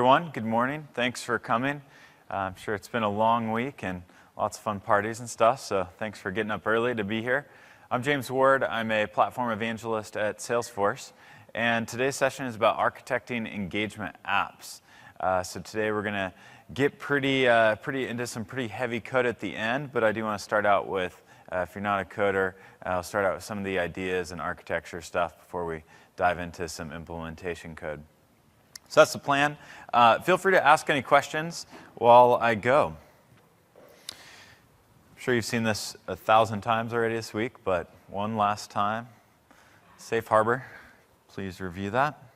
everyone. Good morning. Thanks for coming. I'm sure it's been a long week and lots of fun parties and stuff, so thanks for getting up early to be here. I'm James Ward. I'm a platform evangelist at Salesforce, and today's session is about architecting engagement apps. So today we're going to get pretty into some pretty heavy code at the end, but I do want to start out with, if you're not a coder, I'll start out with some of the ideas and architecture stuff before we dive into some implementation code. So that's the plan. Feel free to ask any questions while I go. I'm sure you've seen this 1,000 times already this week, but one last time. Safe harbor. Please review that.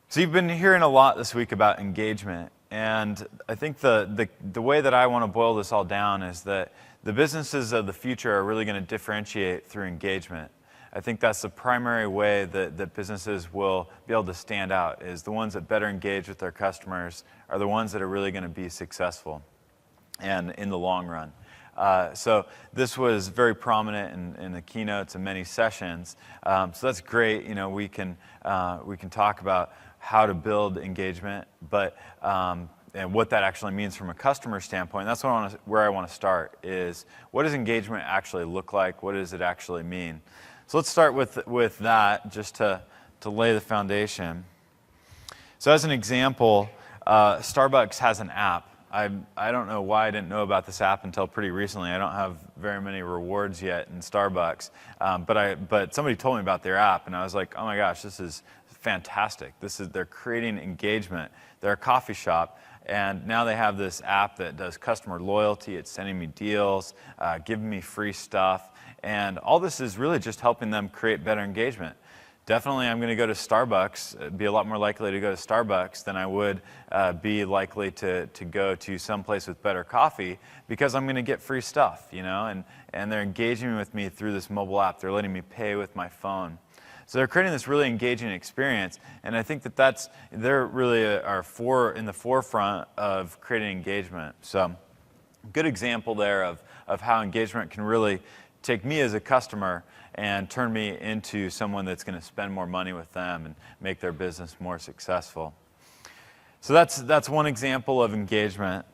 So you've been hearing a lot this week about engagement, and I think the way that I want to boil this all down is that the businesses of the future are really going to differentiate through engagement. I think that's the primary way that businesses will be able to stand out, is the ones that better engage with their customers are the ones that are really going to be successful and in the long run. So this was very prominent in the keynotes and many sessions. So that's great. You know, we can talk about how to build engagement, but and what that actually means from a customer standpoint. That's where I want to start, is what does engagement actually look like? What does it actually mean? So let's start with that, just to lay the foundation. So as an example, Starbucks has an app. I don't know why I didn't know about this app until pretty recently. I don't have very many rewards yet in Starbucks, but somebody told me about their app, and I was like, oh my gosh, this is fantastic. They're creating engagement. They're a coffee shop, and now they have this app that does customer loyalty. It's sending me deals, giving me free stuff. And all this is really just helping them create better engagement. Definitely, I'm going to go to Starbucks, be a lot more likely to go to Starbucks than I would be likely to go to someplace with better coffee, because I'm going to get free stuff, you know, and they're engaging with me through this mobile app. They're letting me pay with my phone. So they're creating this really engaging experience, and I think they're really in the forefront of creating engagement. So good example there of how engagement can really take me as a customer and turn me into someone that's going to spend more money with them and make their business more successful. So that's one example of engagement.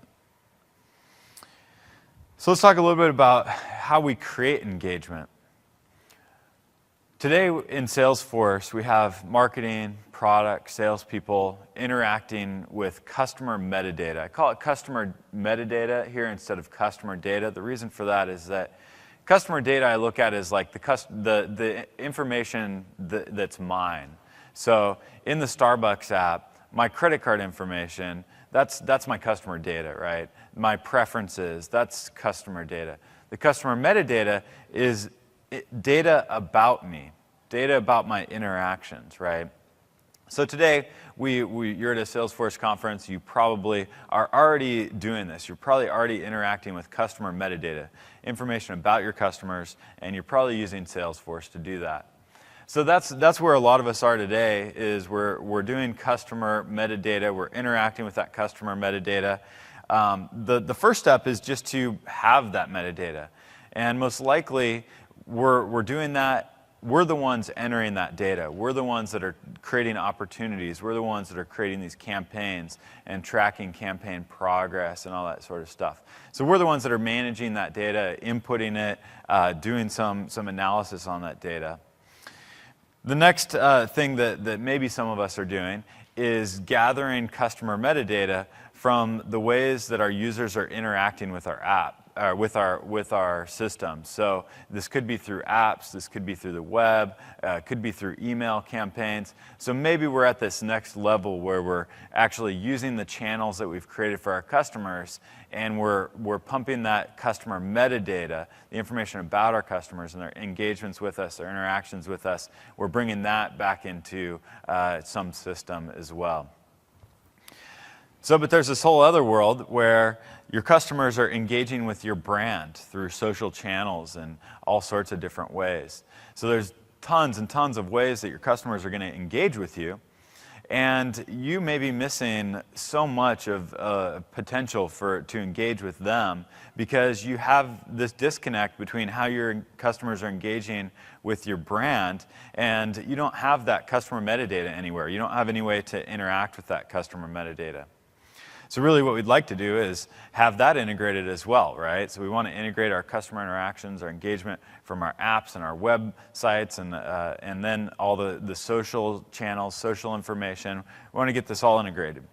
So let's talk a little bit about how we create engagement. Today in Salesforce, we have marketing, product, salespeople interacting with customer metadata. I call it customer metadata here instead of customer data. The reason for that is that customer data I look at as like the information that's mine. So in the Starbucks app, my credit card information, that's my customer data, right? My preferences, that's customer data. The customer metadata is data about me, data about my interactions, right? So today, you're at a Salesforce conference. You probably are already doing this. You're probably already interacting with customer metadata, information about your customers, and you're probably using Salesforce to do that. So that's where a lot of us are today, is we're doing customer metadata. We're interacting with that customer metadata. The first step is just to have that metadata. And most likely, we're doing that. We're the ones entering that data. We're the ones that are creating opportunities. We're the ones that are creating these campaigns and tracking campaign progress and all that sort of stuff. So we're the ones that are managing that data, inputting it, doing some analysis on that data. The next thing that maybe some of us are doing is gathering customer metadata from the ways that our users are interacting with our app. With our system. So this could be through apps, this could be through the web, could be through email campaigns. So maybe we're at this next level where we're actually using the channels that we've created for our customers, and we're pumping that customer metadata, the information about our customers and their engagements with us, their interactions with us. We're bringing that back into some system as well. So, but there's this whole other world where your customers are engaging with your brand through social channels and all sorts of different ways. So there's tons and tons of ways that your customers are going to engage with you. And you may be missing so much of potential to engage with them because you have this disconnect between how your customers are engaging with your brand, and you don't have that customer metadata anywhere. You don't have any way to interact with that customer metadata. So really what we'd like to do is have that integrated as well, right? So we want to integrate our customer interactions, our engagement from our apps and our websites, and then all the social channels, social information. We want to get this all integrated.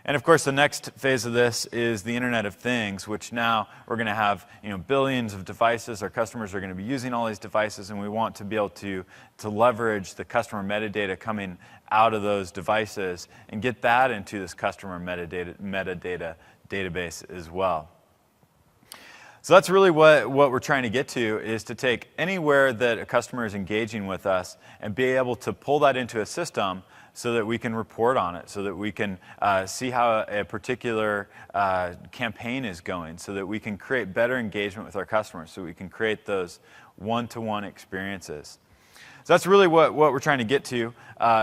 And of course, the next phase of this is the Internet of Things, which now we're going to have billions of devices. Our customers are going to be using all these devices, and we want to be able to leverage the customer metadata coming out of those devices and get that into this customer metadata database as well. So that's really what we're trying to get to, is to take anywhere that a customer is engaging with us and be able to pull that into a system so that we can report on it, so that we can see how a particular campaign is going, so that we can create better engagement with our customers, so we can create those one-to-one experiences. So that's really what we're trying to get to.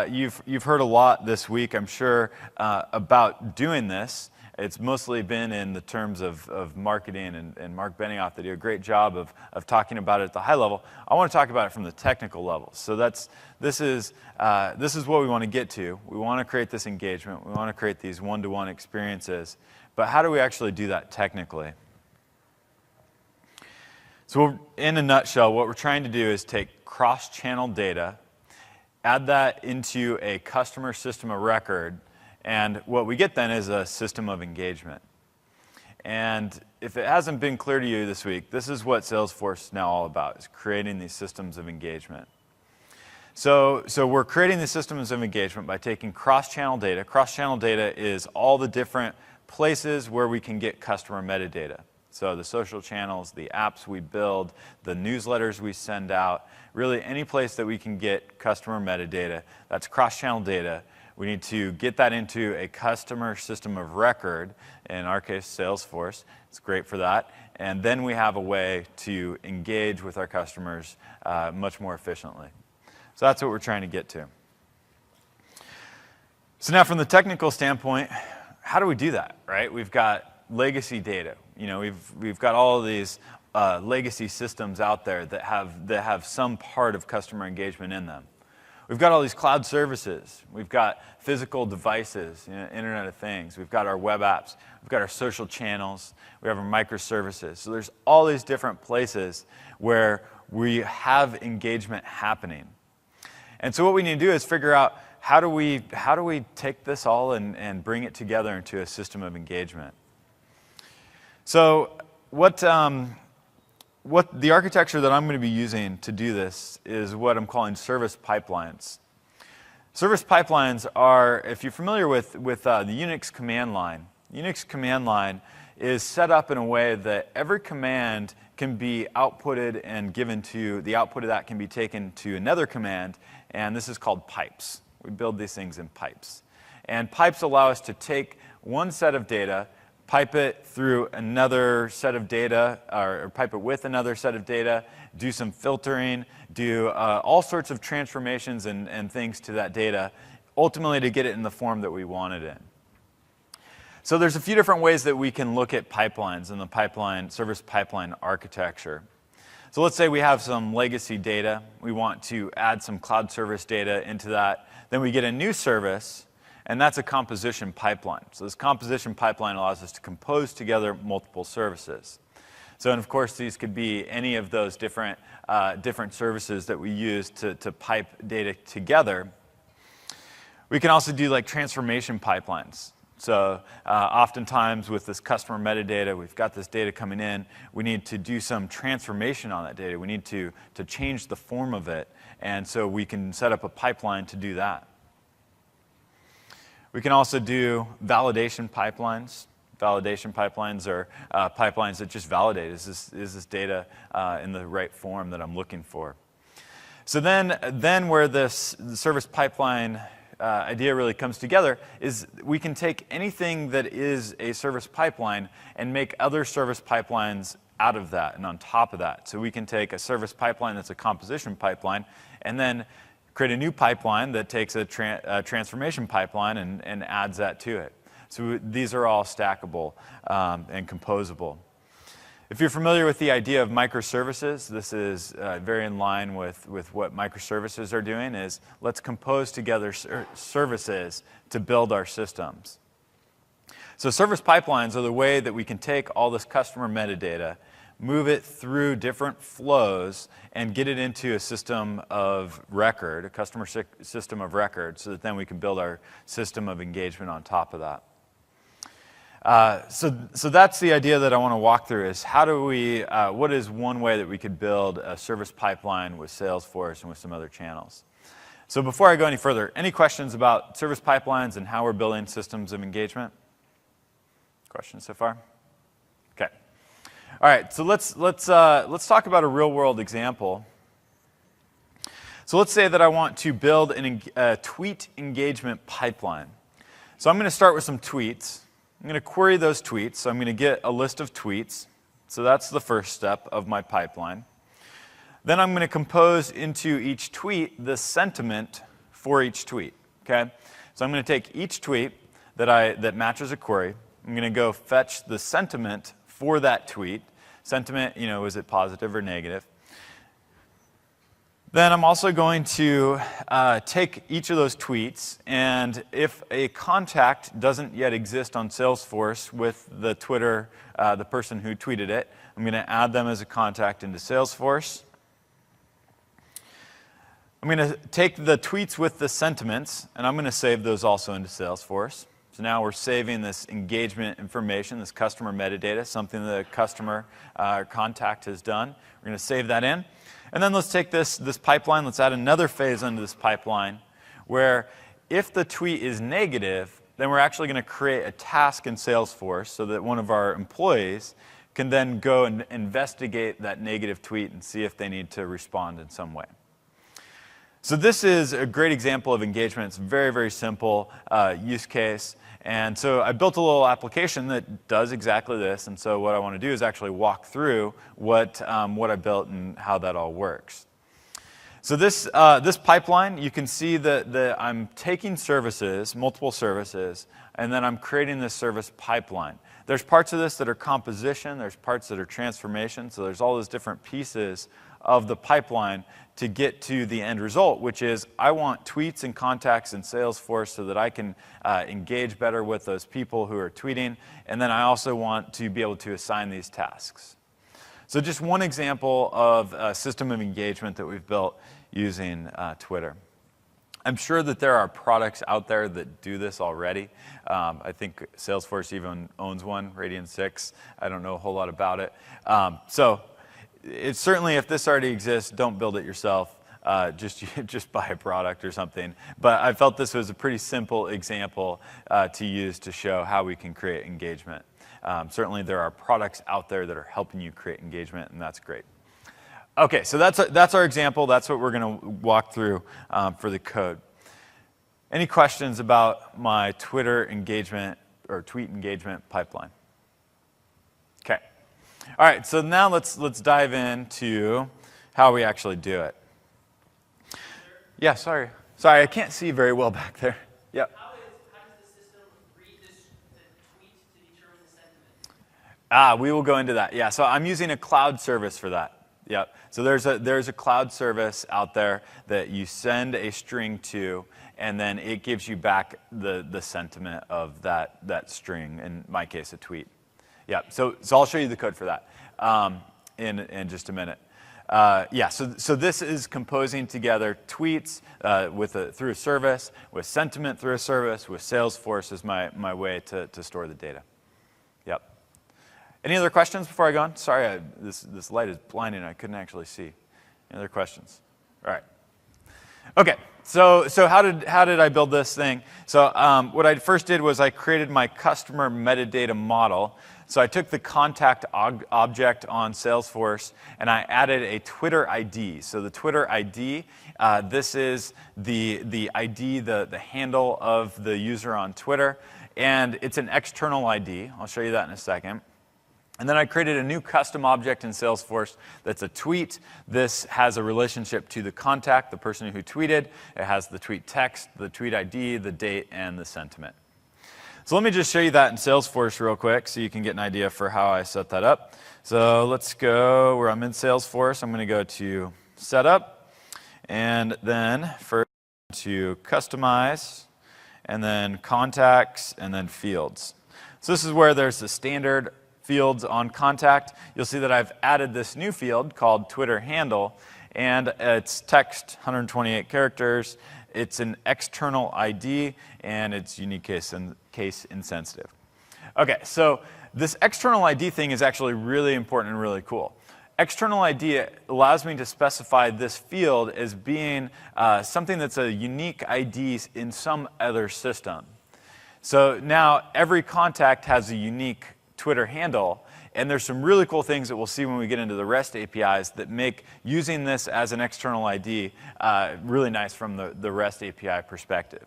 You've heard a lot this week, I'm sure, about doing this. It's mostly been in the terms of marketing, and Mark Benioff, they do a great job of talking about it at the high level. I want to talk about it from the technical level. So this is what we want to get to. We want to create this engagement. We want to create these one-to-one experiences. But how do we actually do that technically? So in a nutshell, what we're trying to do is take cross-channel data, add that into a customer system of record, and what we get then is a system of engagement. And if it hasn't been clear to you this week, this is what Salesforce is now all about, is creating these systems of engagement. So we're creating these systems of engagement by taking cross-channel data. Cross-channel data is all the different places where we can get customer metadata. So the social channels, the apps we build, the newsletters we send out, really any place that we can get customer metadata, that's cross-channel data. We need to get that into a customer system of record, in our case, Salesforce. It's great for that. And then we have a way to engage with our customers much more efficiently. So that's what we're trying to get to. So now from the technical standpoint, how do we do that, right? We've got legacy data. We've got all of these legacy systems out there that have some part of customer engagement in them. We've got all these cloud services. We've got physical devices, Internet of Things. We've got our web apps. We've got our social channels. We have our microservices. So there's all these different places where we have engagement happening. And so what we need to do is figure out how do we take this all and bring it together into a system of engagement. So what the architecture that I'm going to be using to do this is what I'm calling service pipelines. Service pipelines are, if you're familiar with the Unix command line is set up in a way that every command can be outputted and given to, the output of that can be taken to another command, and this is called pipes. We build these things in pipes. And pipes allow us to take one set of data, pipe it through another set of data, or pipe it with another set of data, do some filtering, do all sorts of transformations and things to that data, ultimately to get it in the form that we want it in. So there's a few different ways that we can look at pipelines in the service pipeline architecture. So let's say we have some legacy data. We want to add some cloud service data into that. Then we get a new service, and that's a composition pipeline. So this composition pipeline allows us to compose together multiple services. So, and of course, these could be any of those different services that we use to pipe data together. We can also do like transformation pipelines. So oftentimes with this customer metadata, we've got this data coming in. We need to do some transformation on that data. We need to change the form of it. And so we can set up a pipeline to do that. We can also do validation pipelines. Validation pipelines are pipelines that just validate, is this data in the right form that I'm looking for? So then where the service pipeline idea really comes together is we can take anything that is a service pipeline and make other service pipelines out of that and on top of that. So we can take a service pipeline that's a composition pipeline and then create a new pipeline that takes a transformation pipeline and adds that to it. So these are all stackable and composable. If you're familiar with the idea of microservices, this is very in line with what microservices are doing, is let's compose together services to build our systems. So service pipelines are the way that we can take all this customer metadata, move it through different flows, and get it into a system of record, a customer system of record, so that then we can build our system of engagement on top of that. So that's the idea that I want to walk through, is how do we, what is one way that we could build a service pipeline with Salesforce and with some other channels. So before I go any further, any questions about service pipelines and how we're building systems of engagement? Questions so far? Okay. All right, so let's talk about a real world example. So let's say that I want to build a tweet engagement pipeline. So I'm going to start with some tweets. I'm going to query those tweets. So I'm going to get a list of tweets. So that's the first step of my pipeline. Then I'm going to compose into each tweet the sentiment for each tweet. Okay? So I'm going to take each tweet that matches a query. I'm going to go fetch the sentiment for that tweet. Sentiment, is it positive or negative? Then I'm also going to take each of those tweets, and if a contact doesn't yet exist on Salesforce with the Twitter, the person who tweeted it, I'm going to add them as a contact into Salesforce. I'm going to take the tweets with the sentiments, and I'm going to save those also into Salesforce. So now we're saving this engagement information, this customer metadata, something the customer contact has done. We're going to save that in. And then let's take this pipeline, let's add another phase into this pipeline where if the tweet is negative, then we're actually going to create a task in Salesforce so that one of our employees can then go and investigate that negative tweet and see if they need to respond in some way. So this is a great example of engagement. It's a very, very simple use case. And so I built a little application that does exactly this. And so what I want to do is actually walk through what I built and how that all works. So this pipeline, you can see that I'm taking services, multiple services, and then I'm creating this service pipeline. There's parts of this that are composition. There's parts that are transformation. So there's all those different pieces of the pipeline to get to the end result, which is I want tweets and contacts in Salesforce so that I can engage better with those people who are tweeting, and then I also want to be able to assign these tasks. So just one example of a system of engagement that we've built using Twitter. I'm sure that there are products out there that do this already. I think Salesforce even owns one, Radiant 6. I don't know a whole lot about it. So it's certainly, if this already exists, don't build it yourself. Just buy a product or something. But I felt this was a pretty simple example to use to show how we can create engagement. Certainly there are products out there that are helping you create engagement, and that's great. Okay, so that's our example. That's what we're going to walk through for the code. Any questions about my Twitter engagement or tweet engagement pipeline? Okay. All right, so now let's dive into how we actually do it. Yeah, sorry, I can't see very well back there. Yep. How does the system read the tweet to determine the sentiment? We will go into that. Yeah, so I'm using a cloud service for that. Yep. So there's a cloud service out there that you send a string to, and then it gives you back the sentiment of that string. In my case, a tweet. Yeah. So I'll show you the code for that in just a minute. Yeah. So this is composing together tweets through a service, with sentiment through a service, with Salesforce as my way to store the data. Yep. Any other questions before I go on? Sorry, this light is blinding. I couldn't actually see. Any other questions? All right. Okay. So how did I build this thing? So what I first did was I created my customer metadata model. So I took the contact object on Salesforce and I added a Twitter ID. So the Twitter ID, this is the ID, the handle of the user on Twitter, and it's an external ID. I'll show you that in a second. And then I created a new custom object in Salesforce that's a tweet. This has a relationship to the contact, the person who tweeted. It has the tweet text, the tweet ID, the date, and the sentiment. So let me just show you that in Salesforce real quick so you can get an idea for how I set that up. So let's go where I'm in Salesforce. I'm going to go to Setup, and then first to Customize, and then Contacts, and then Fields. So this is where there's the standard fields on contact. You'll see that I've added this new field called Twitter handle, and it's text, 128 characters. It's an external ID, and it's unique case insensitive. Okay, so this external ID thing is actually really important and really cool. External ID allows me to specify this field as being something that's a unique ID in some other system. So now every contact has a unique Twitter handle, and there's some really cool things that we'll see when we get into the REST APIs that make using this as an external ID really nice from the REST API perspective.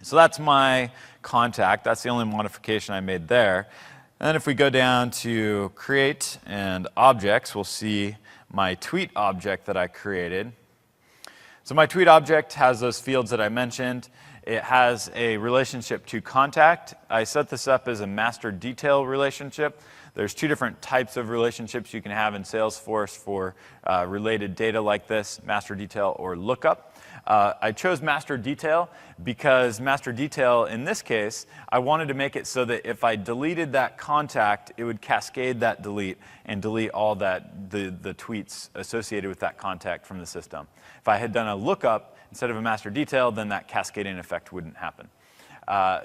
So that's my contact. That's the only modification I made there. And then if we go down to create and objects, we'll see my tweet object that I created. So my tweet object has those fields that I mentioned. It has a relationship to contact. I set this up as a master detail relationship. There's two different types of relationships you can have in Salesforce for related data like this, master detail or lookup. I chose master detail because master detail, in this case, I wanted to make it so that if I deleted that contact, it would cascade that delete and delete all the tweets associated with that contact from the system. If I had done a lookup instead of a master detail, then that cascading effect wouldn't happen.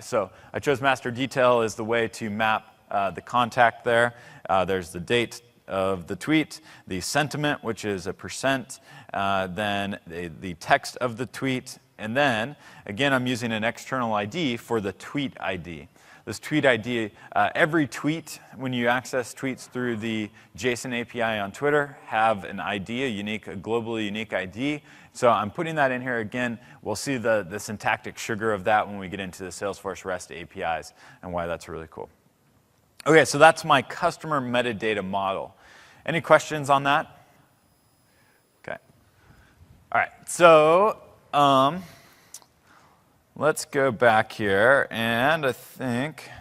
So I chose master detail as the way to map the contact there. There's the date of the tweet, the sentiment, which is a %, then the text of the tweet, and then, again, I'm using an external ID for the tweet ID. This tweet ID, every tweet, when you access tweets through the JSON API on Twitter, have an ID, a globally unique ID. So I'm putting that in here again. We'll see the syntactic sugar of that when we get into the Salesforce REST APIs and why that's really cool. Okay, so that's my customer metadata model. Any questions on that? Okay. All right, so let's go back here and I think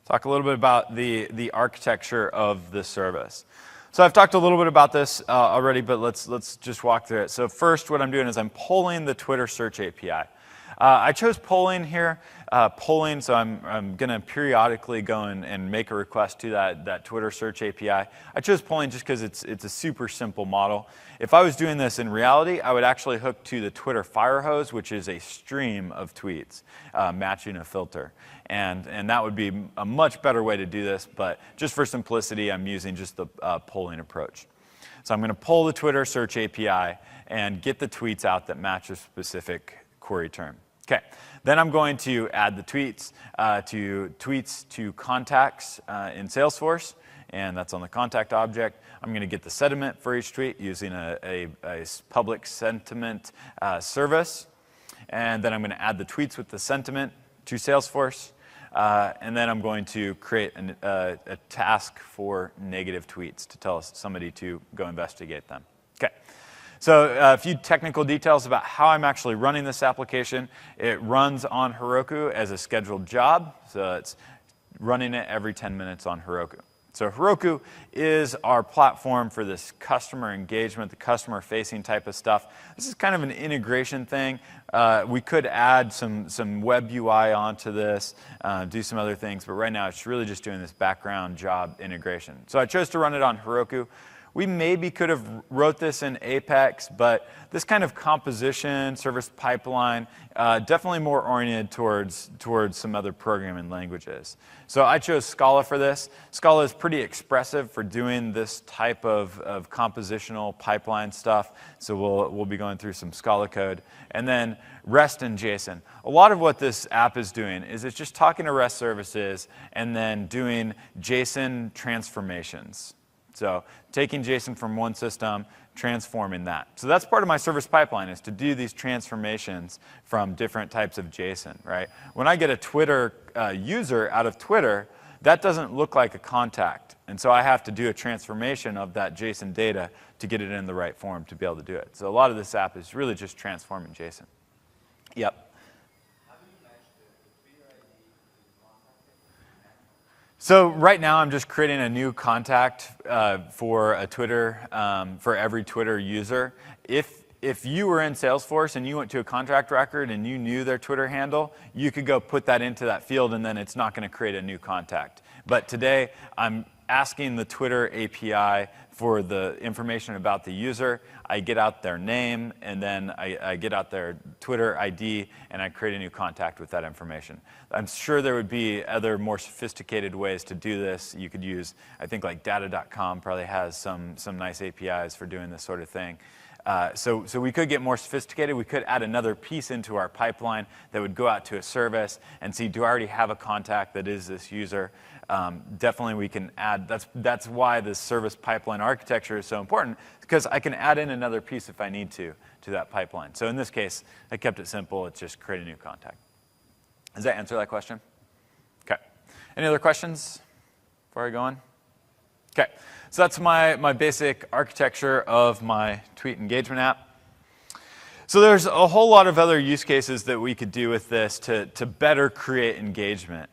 talk a little bit about the architecture of the service. So I've talked a little bit about this already, but let's just walk through it. So first, what I'm doing is I'm polling the Twitter search API. I chose polling here. So I'm going to periodically go and make a request to that Twitter search API. I chose polling just because it's a super simple model. If I was doing this in reality, I would actually hook to the Twitter firehose, which is a stream of tweets matching a filter. And that would be a much better way to do this, but just for simplicity, I'm using just the polling approach. So I'm going to poll the Twitter search API and get the tweets out that match a specific query term. Okay, then I'm going to add the tweets to contacts in Salesforce, and that's on the contact object. I'm going to get the sentiment for each tweet using a public sentiment service, and then I'm going to add the tweets with the sentiment to Salesforce, and then I'm going to create a task for negative tweets to tell somebody to go investigate them. Okay. So a few technical details about how I'm actually running this application. It runs on Heroku as a scheduled job, so it's running it every 10 minutes on Heroku. So Heroku is our platform for this customer engagement, the customer-facing type of stuff. This is kind of an integration thing. We could add some web UI onto this, do some other things, but right now it's really just doing this background job integration. So I chose to run it on Heroku. We maybe could have wrote this in Apex, but this kind of composition, service pipeline, definitely more oriented towards some other programming languages. So I chose Scala for this. Scala is pretty expressive for doing this type of compositional pipeline stuff. So we'll be going through some Scala code. And then REST and JSON. A lot of what this app is doing is it's just talking to REST services and then doing JSON transformations. So taking JSON from one system, transforming that. So that's part of my service pipeline, is to do these transformations from different types of JSON, right? When I get a Twitter user out of Twitter, that doesn't look like a contact. And so I have to do a transformation of that JSON data to get it in the right form to be able to do it. So a lot of this app is really just transforming JSON. Yep. How do you match the Twitter ID to contact? So right now I'm just creating a new contact for a Twitter, for every Twitter user. If you were in Salesforce and you went to a contact record and you knew their Twitter handle, you could go put that into that field and then it's not going to create a new contact. But today I'm asking the Twitter API for the information about the user. I get out their name and then I get out their Twitter ID and I create a new contact with that information. I'm sure there would be other more sophisticated ways to do this. You could use, I think like data.com probably has some nice APIs for doing this sort of thing. So we could get more sophisticated. We could add another piece into our pipeline that would go out to a service and see, do I already have a contact that is this user? Definitely we can add, that's why this service pipeline architecture is so important, because I can add in another piece if I need to that pipeline. So in this case, I kept it simple. It's just create a new contact. Does that answer that question? Okay. Any other questions before I go on? Okay. So that's my basic architecture of my tweet engagement app. So there's a whole lot of other use cases that we could do with this to better create engagement.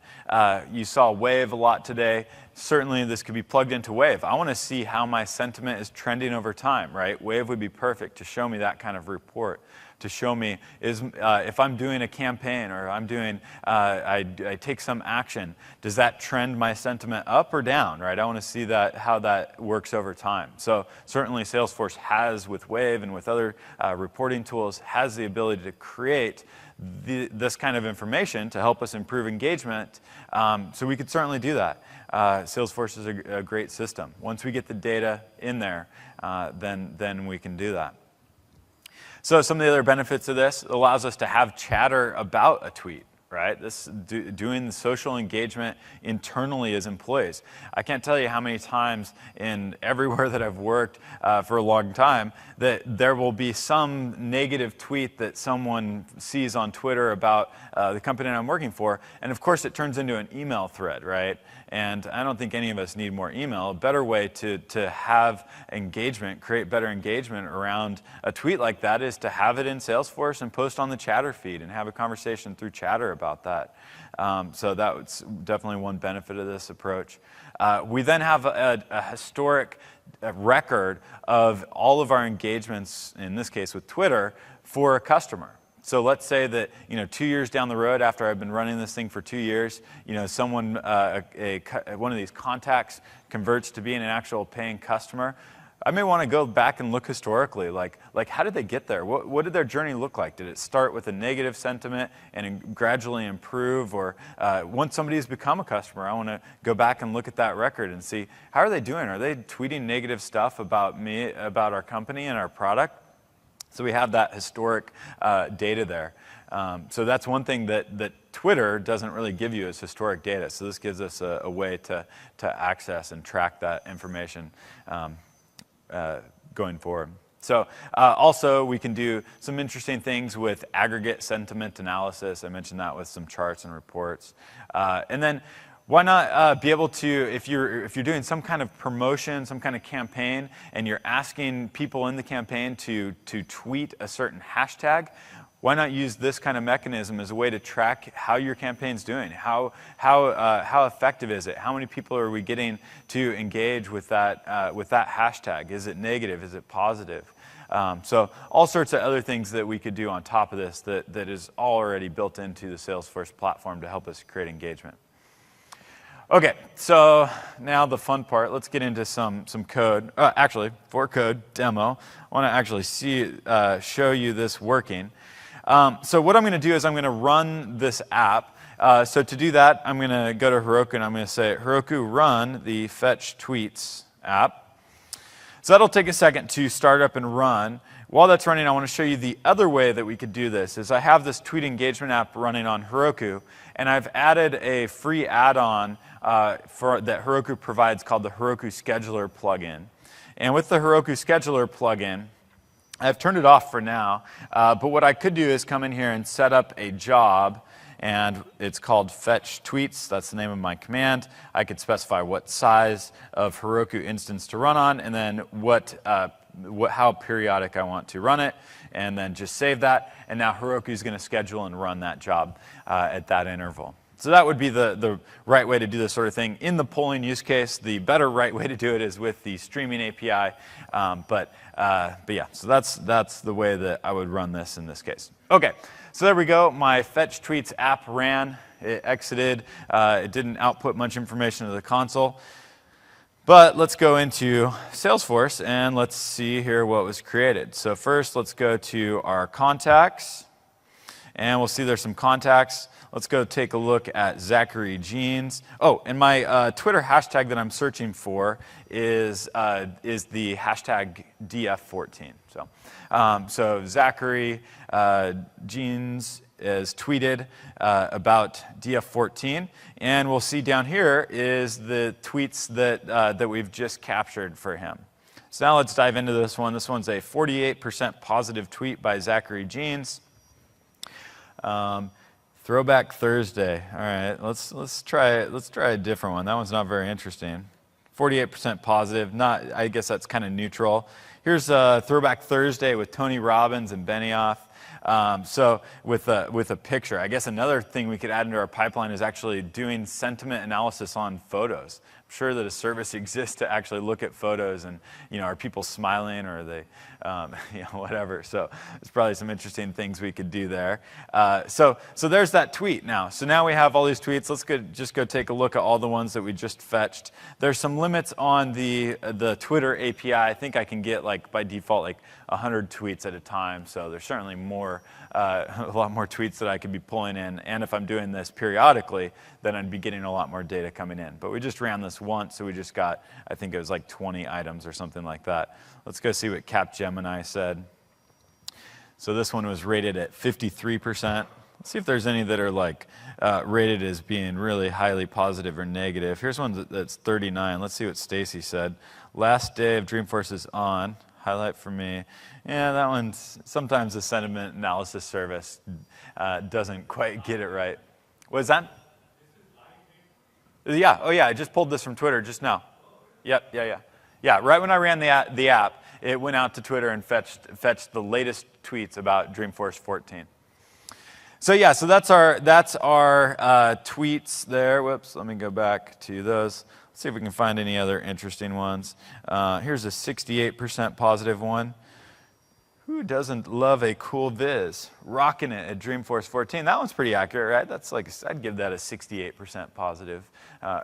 You saw Wave a lot today. Certainly this could be plugged into Wave. I want to see how my sentiment is trending over time, right? Wave would be perfect to show me that kind of report, to show me if I'm doing a campaign or I'm doing, I take some action, does that trend my sentiment up or down, right? I want to see how that works over time. So certainly Salesforce has, with Wave and with other reporting tools, has the ability to create this kind of information to help us improve engagement. So we could certainly do that. Salesforce is a great system. Once we get the data in there, then we can do that. So some of the other benefits of this, it allows us to have chatter about a tweet, right? Doing the social engagement internally as employees. I can't tell you how many times in everywhere that I've worked for a long time that there will be some negative tweet that someone sees on Twitter about the company I'm working for, and of course it turns into an email thread, right? And I don't think any of us need more email. A better way to have engagement, create better engagement around a tweet like that is to have it in Salesforce and post on the chatter feed and have a conversation through chatter about that. So that's definitely one benefit of this approach. We then have a historic record of all of our engagements, in this case with Twitter, for a customer. So let's say that 2 years down the road, after I've been running this thing for 2 years, someone, one of these contacts converts to being an actual paying customer. I may want to go back and look historically, like how did they get there? What did their journey look like? Did it start with a negative sentiment and gradually improve? Or once somebody's become a customer, I want to go back and look at that record and see, how are they doing? Are they tweeting negative stuff about me, about our company and our product? So we have that historic data there. So that's one thing that Twitter doesn't really give you is historic data. So this gives us a way to access and track that information going forward. So also we can do some interesting things with aggregate sentiment analysis. I mentioned that with some charts and reports. And then why not be able to, if you're doing some kind of promotion, some kind of campaign, and you're asking people in the campaign to tweet a certain hashtag, why not use this kind of mechanism as a way to track how your campaign's doing? How effective is it? How many people are we getting to engage with that hashtag? Is it negative? Is it positive? So all sorts of other things that we could do on top of this that is already built into the Salesforce platform to help us create engagement. Okay, so now the fun part. Let's get into some code. Actually, for code demo, I want to actually show you this working. So what I'm going to do is I'm going to run this app. So to do that, I'm going to go to Heroku and I'm going to say, Heroku, run the fetch tweets app. So that'll take a second to start up and run. While that's running, I want to show you the other way that we could do this. Is I have this tweet engagement app running on Heroku, and I've added a free add-on that Heroku provides called the Heroku Scheduler plugin. And with the Heroku Scheduler plugin, I've turned it off for now, but what I could do is come in here and set up a job, and it's called fetch tweets. That's the name of my command. I could specify what size of Heroku instance to run on, and then how periodic I want to run it, and then just save that. And now Heroku is going to schedule and run that job at that interval. So that would be the right way to do this sort of thing. In the polling use case, the better right way to do it is with the streaming API. But yeah, so that's the way that I would run this in this case. OK, so there we go. My fetch tweets app ran. It exited. It didn't output much information to the console. But let's go into Salesforce, and let's see here what was created. So first, let's go to our contacts. And we'll see there's some contacts. Let's go take a look at Zachary Jeans. Oh, and my Twitter hashtag that I'm searching for is the hashtag DF14. So Zachary Jeans is tweeted about DF14. And we'll see down here is the tweets that we've just captured for him. So now let's dive into this one. This one's a 48% positive tweet by Zachary Jeans. Throwback Thursday. All right, let's try a different one. That one's not very interesting. 48% positive. I guess that's kind of neutral. Here's Throwback Thursday with Tony Robbins and Benioff. So with a picture, I guess another thing we could add into our pipeline is actually doing sentiment analysis on photos. I'm sure that a service exists to actually look at photos and, are people smiling or are they, whatever. So there's probably some interesting things we could do there. So there's that tweet now. So now we have all these tweets. Let's just go take a look at all the ones that we just fetched. There's some limits on the Twitter API. I think I can get by default 100 tweets at a time. So there's certainly a lot more tweets that I could be pulling in. And if I'm doing this periodically, then I'd be getting a lot more data coming in. But we just ran this once, so we just got, I think it was 20 items or something like that. Let's go see what Capgemini said. So this one was rated at 53%. Let's see if there's any that are rated as being really highly positive or negative. Here's one that's 39. Let's see what Stacy said. Last day of Dreamforce is on. Highlight for me. Yeah, that one's sometimes the sentiment analysis service doesn't quite get it right. What is that? Yeah. Oh, yeah. I just pulled this from Twitter just now. Yep. Yeah. Yeah. Right when I ran the app, it went out to Twitter and fetched the latest tweets about Dreamforce 14. So yeah. So that's our tweets there. Whoops. Let me go back to those. Let's see if we can find any other interesting ones. Here's a 68% positive one. Who doesn't love a cool viz? Rocking it at Dreamforce 14. That one's pretty accurate, right? That's I'd give that a 68% positive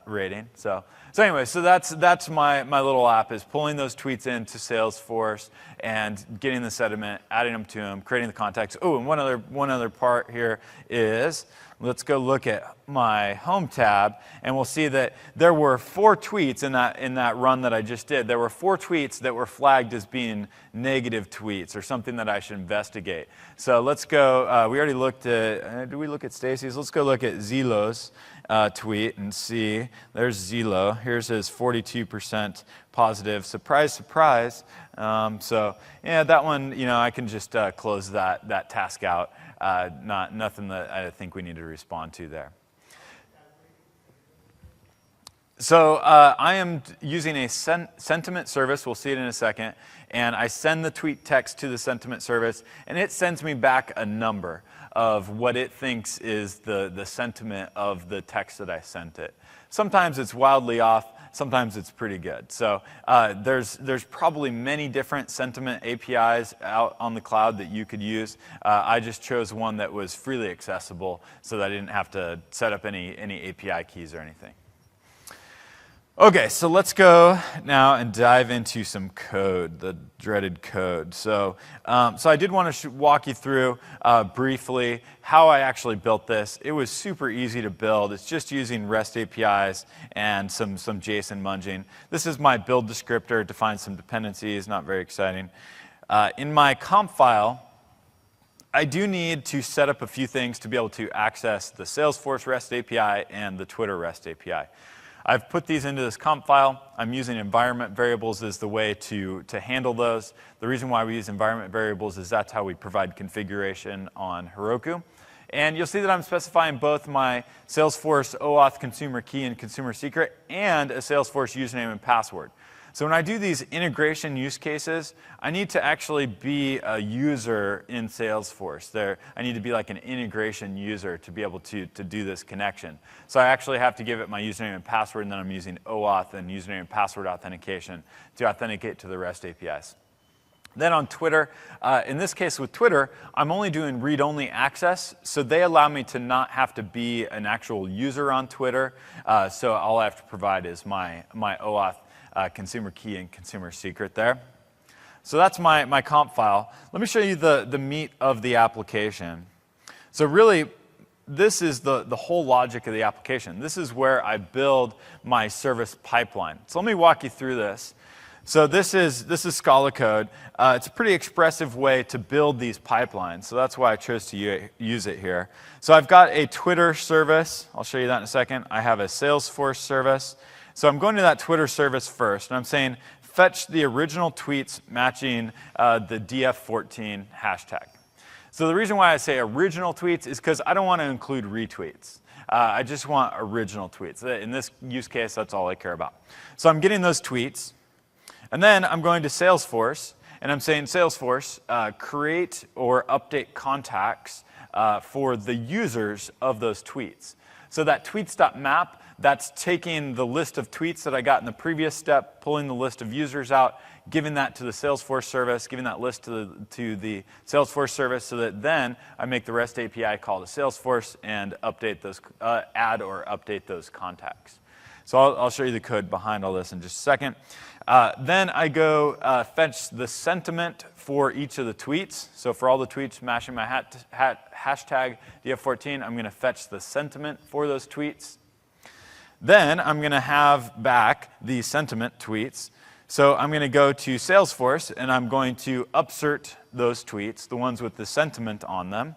rating. So anyway, so that's my little app, is pulling those tweets into Salesforce and getting the sentiment, adding them to them, creating the context. Oh, and one other part here is, let's go look at my home tab, and we'll see that there were 4 tweets in that run that I just did. There were 4 tweets that were flagged as being negative tweets or something that I should investigate. So let's go. We already looked at. Did we look at Stacy's? Let's go look at Zilo's tweet and see. There's Zilo. Here's his 42% positive. Surprise, surprise. So yeah, that one. I can just close that task out. Nothing that I think we need to respond to there. So I am using a sentiment service. We'll see it in a second. And I send the tweet text to the sentiment service, and it sends me back a number of what it thinks is the sentiment of the text that I sent it. Sometimes it's wildly off. Sometimes it's pretty good. So there's probably many different sentiment APIs out on the cloud that you could use. I just chose one that was freely accessible so that I didn't have to set up any API keys or anything. Okay, so let's go now and dive into some code, the dreaded code. So I did want to walk you through briefly how I actually built this. It was super easy to build. It's just using REST APIs and some JSON munging. This is my build descriptor. It defines some dependencies, not very exciting. In my comp file, I do need to set up a few things to be able to access the Salesforce REST API and the Twitter REST API. I've put these into this comp file. I'm using environment variables as the way to handle those. The reason why we use environment variables is that's how we provide configuration on Heroku. And you'll see that I'm specifying both my Salesforce OAuth consumer key and consumer secret and a Salesforce username and password. So when I do these integration use cases, I need to actually be a user in Salesforce. I need to be like an integration user to be able to do this connection. So I actually have to give it my username and password, and then I'm using OAuth and username and password authentication to authenticate to the REST APIs. Then on Twitter, in this case with Twitter, I'm only doing read-only access, so they allow me to not have to be an actual user on Twitter. So all I have to provide is my OAuth consumer key and consumer secret there. So that's my comp file. Let me show you the meat of the application. So really, this is the whole logic of the application. This is where I build my service pipeline. So let me walk you through this. So this is Scala code. It's a pretty expressive way to build these pipelines, so that's why I chose to use it here. So I've got a Twitter service. I'll show you that in a second. I have a Salesforce service. So I'm going to that Twitter service first, and I'm saying fetch the original tweets matching the DF14 hashtag. So the reason why I say original tweets is because I don't want to include retweets. I just want original tweets. In this use case, that's all I care about. So I'm getting those tweets. And then I'm going to Salesforce, and I'm saying, Salesforce, create or update contacts for the users of those tweets. So that tweets.map, that's taking the list of tweets that I got in the previous step, pulling the list of users out, giving that to the Salesforce service, giving that list to the Salesforce service, so that then I make the REST API call to Salesforce and update those, add or update those contacts. So I'll show you the code behind all this in just a second. Then I go fetch the sentiment for each of the tweets. So for all the tweets matching my hashtag DF14, I'm going to fetch the sentiment for those tweets. Then I'm going to have back the sentiment tweets. So I'm going to go to Salesforce, and I'm going to upsert those tweets, the ones with the sentiment on them.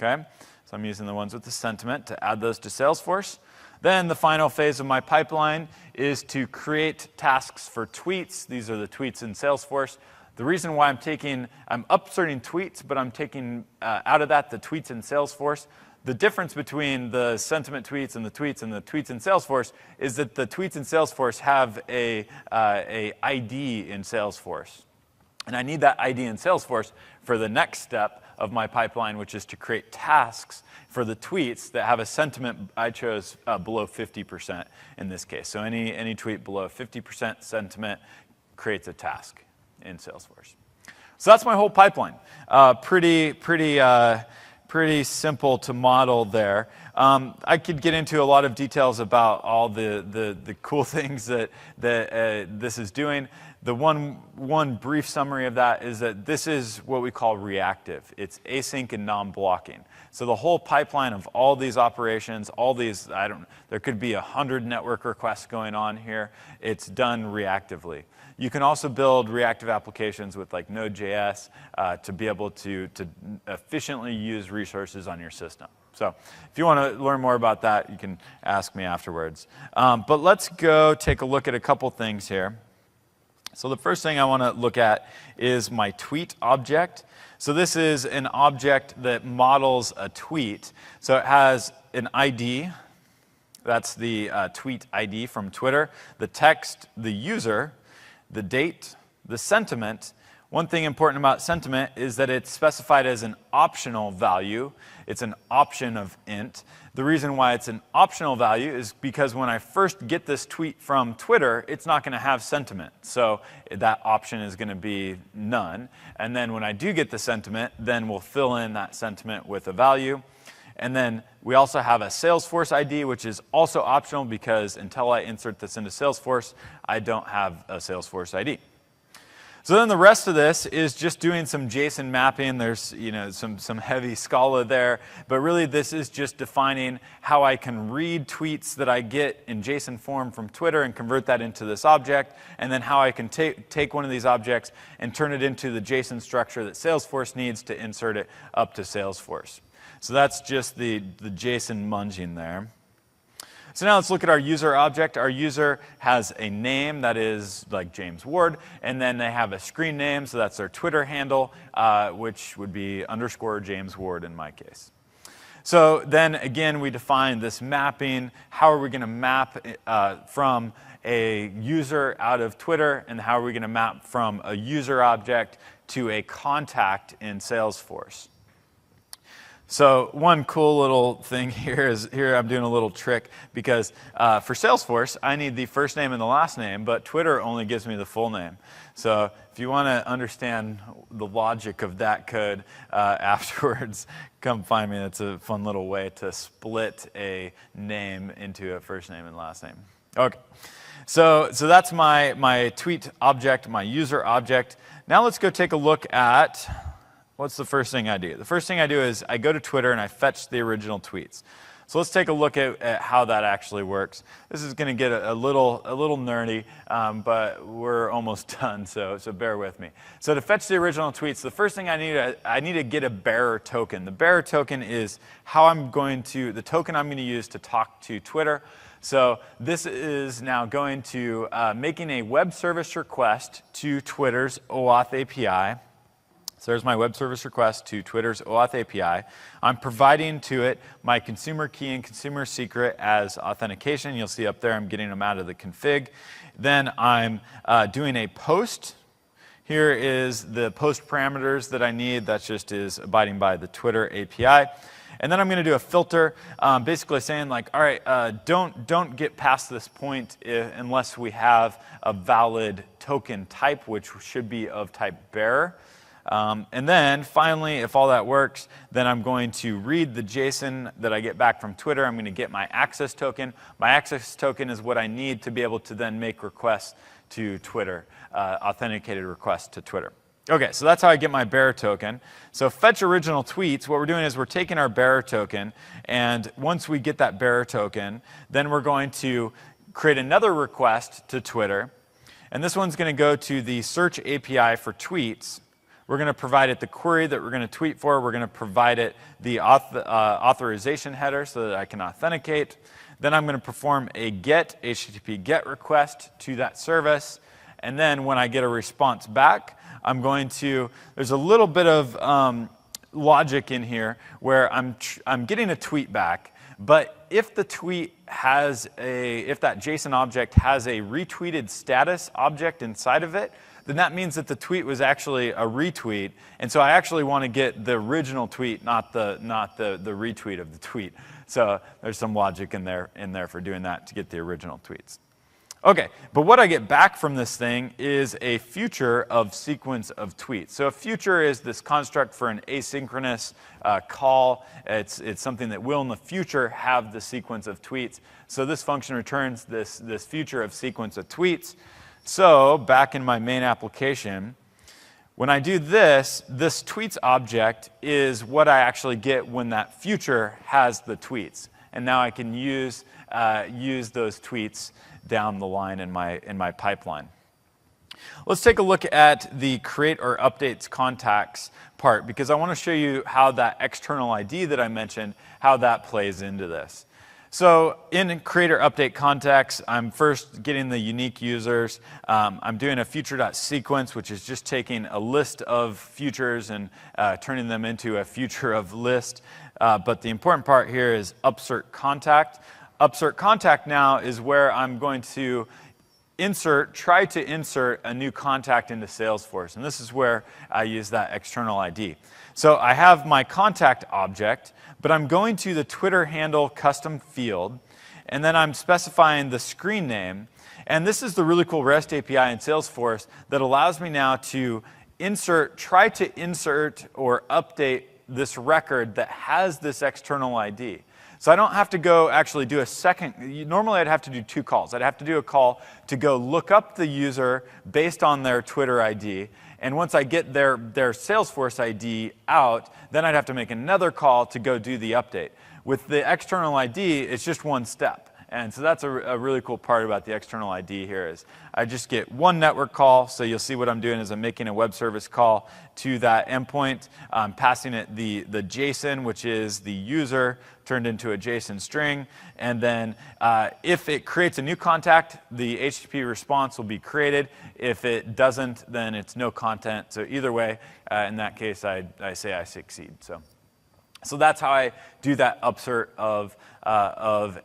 Okay? So I'm using the ones with the sentiment to add those to Salesforce. Then the final phase of my pipeline is to create tasks for tweets. These are the tweets in Salesforce. The reason why I'm upserting tweets, but I'm taking out of that the tweets in Salesforce. The difference between the sentiment tweets and the tweets in Salesforce is that the tweets in Salesforce have a ID in Salesforce. And I need that ID in Salesforce for the next step of my pipeline, which is to create tasks for the tweets that have a sentiment I chose below 50% in this case. So any tweet below 50% sentiment creates a task in Salesforce. So that's my whole pipeline. Pretty simple to model there. I could get into a lot of details about all the cool things that this is doing. The one brief summary of that is that this is what we call reactive. It's async and non-blocking. So the whole pipeline of all these operations, all these, there could be 100 network requests going on here. It's done reactively. You can also build reactive applications with like Node.js to be able to efficiently use resources on your system. So if you want to learn more about that, you can ask me afterwards. But let's go take a look at a couple things here. So the first thing I want to look at is my tweet object. So this is an object that models a tweet. So it has an ID. That's the tweet ID from Twitter. The text, the user, the date, the sentiment. One thing important about sentiment is that it's specified as an optional value. It's an option of int. The reason why it's an optional value is because when I first get this tweet from Twitter, it's not going to have sentiment. So that option is going to be none. And then when I do get the sentiment, then we'll fill in that sentiment with a value. And then we also have a Salesforce ID, which is also optional because until I insert this into Salesforce, I don't have a Salesforce ID. So then the rest of this is just doing some JSON mapping. There's some heavy Scala there, but really this is just defining how I can read tweets that I get in JSON form from Twitter and convert that into this object, and then how I can take one of these objects and turn it into the JSON structure that Salesforce needs to insert it up to Salesforce. So that's just the JSON munging there. So now let's look at our user object. Our user has a name that is like James Ward, and then they have a screen name, so that's their Twitter handle, which would be _ James Ward in my case. So then again, we define this mapping. How are we going to map from a user out of Twitter, and how are we going to map from a user object to a contact in Salesforce? So one cool little thing here is, here I'm doing a little trick, because for Salesforce, I need the first name and the last name, but Twitter only gives me the full name. So if you want to understand the logic of that code afterwards, come find me. It's a fun little way to split a name into a first name and last name. Okay, so that's my tweet object, my user object. Now let's go take a look at, what's the first thing I do? The first thing I do is I go to Twitter and I fetch the original tweets. So let's take a look at how that actually works. This is going to get a little nerdy, but we're almost done, so bear with me. So to fetch the original tweets, the first thing I need to get a bearer token. The bearer token is the token I'm going to use to talk to Twitter. So this is now going to making a web service request to Twitter's OAuth API. So there's my web service request to Twitter's OAuth API. I'm providing to it my consumer key and consumer secret as authentication. You'll see up there I'm getting them out of the config. Then I'm doing a post. Here is the post parameters that I need. That just is abiding by the Twitter API. And then I'm going to do a filter, basically saying like, all right, don't get past this point unless we have a valid token type, which should be of type bearer. And then finally, if all that works, then I'm going to read the JSON that I get back from Twitter. I'm going to get my access token. My access token is what I need to be able to then make requests to Twitter, authenticated requests to Twitter. Okay, so that's how I get my bearer token. So fetch original tweets, what we're doing is we're taking our bearer token, and once we get that bearer token, then we're going to create another request to Twitter. And this one's going to go to the search API for tweets. We're going to provide it the query that we're going to tweet for. We're going to provide it the authorization header so that I can authenticate. Then I'm going to perform a HTTP GET request to that service. And then when I get a response back, I'm going to, there's a little bit of logic in here where I'm getting a tweet back. But if the tweet has if that JSON object has a retweeted status object inside of it, then that means that the tweet was actually a retweet. And so I actually want to get the original tweet, not the retweet of the tweet. So there's some logic in there for doing that to get the original tweets. Okay, but what I get back from this thing is a future of sequence of tweets. So a future is this construct for an asynchronous call. It's something that will in the future have the sequence of tweets. So this function returns this future of sequence of tweets. So back in my main application, when I do this tweets object is what I actually get when that future has the tweets. And now I can use those tweets down the line in my pipeline. Let's take a look at the create or updates contacts part, because I want to show you how that external ID that I mentioned, how that plays into this. So in create or update contacts, I'm first getting the unique users. I'm doing a future.sequence, which is just taking a list of futures and turning them into a future of list. But the important part here is upsert contact. Upsert contact now is where I'm going to try to insert a new contact into Salesforce. And this is where I use that external ID. So I have my contact object, but I'm going to the Twitter handle custom field, and then I'm specifying the screen name. And this is the really cool REST API in Salesforce that allows me now to try to insert or update this record that has this external ID. So I don't have to go actually do a second. Normally I'd have to do two calls. I'd have to do a call to go look up the user based on their Twitter ID. And once I get their Salesforce ID out, then I'd have to make another call to go do the update. With the external ID, it's just one step. And so that's a really cool part about the external ID here is I just get one network call. So you'll see what I'm doing is I'm making a web service call to that endpoint. I'm passing it the JSON, which is the user turned into a JSON string. And then if it creates a new contact, the HTTP response will be created. If it doesn't, then it's no content. So either way, in that case, I say I succeed. So. So that's how I do that upsert of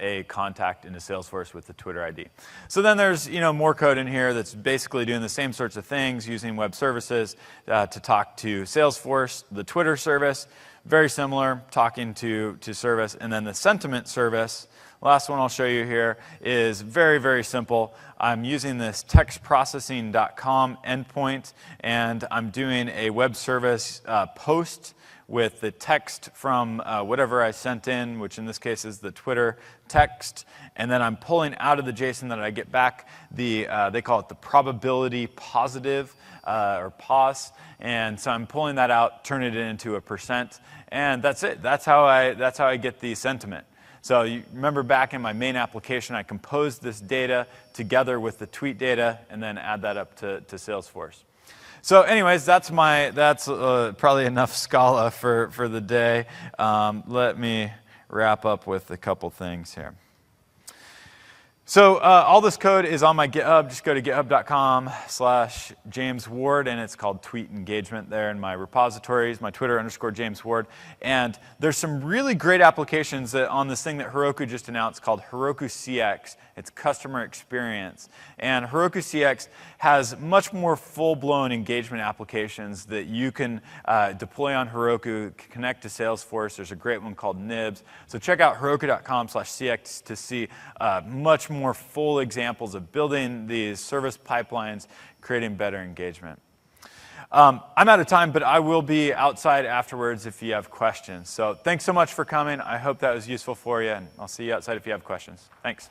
a contact into Salesforce with the Twitter ID. So then there's more code in here that's basically doing the same sorts of things using web services to talk to Salesforce, the Twitter service, very similar, talking to service, and then the sentiment service. Last one I'll show you here is very, very simple. I'm using this textprocessing.com endpoint, and I'm doing a web service post with the text from whatever I sent in, which in this case is the Twitter text, and then I'm pulling out of the JSON that I get back they call it the probability positive, or POS, and so I'm pulling that out, turning it into a %, and that's it. That's how I get the sentiment. So you remember back in my main application, I composed this data together with the tweet data, and then add that up to Salesforce. So anyways, that's probably enough Scala for the day. Let me wrap up with a couple things here. So all this code is on my GitHub. Just go to github.com/JamesWard, and it's called Tweet Engagement there in my repositories, my Twitter _JamesWard. And there's some really great applications on this thing that Heroku just announced called Heroku CX. It's customer experience. And Heroku CX has much more full-blown engagement applications that you can deploy on Heroku, connect to Salesforce. There's a great one called Nibs. So check out heroku.com/CX to see much more full examples of building these service pipelines, creating better engagement. I'm out of time, but I will be outside afterwards if you have questions. So thanks so much for coming. I hope that was useful for you, and I'll see you outside if you have questions. Thanks.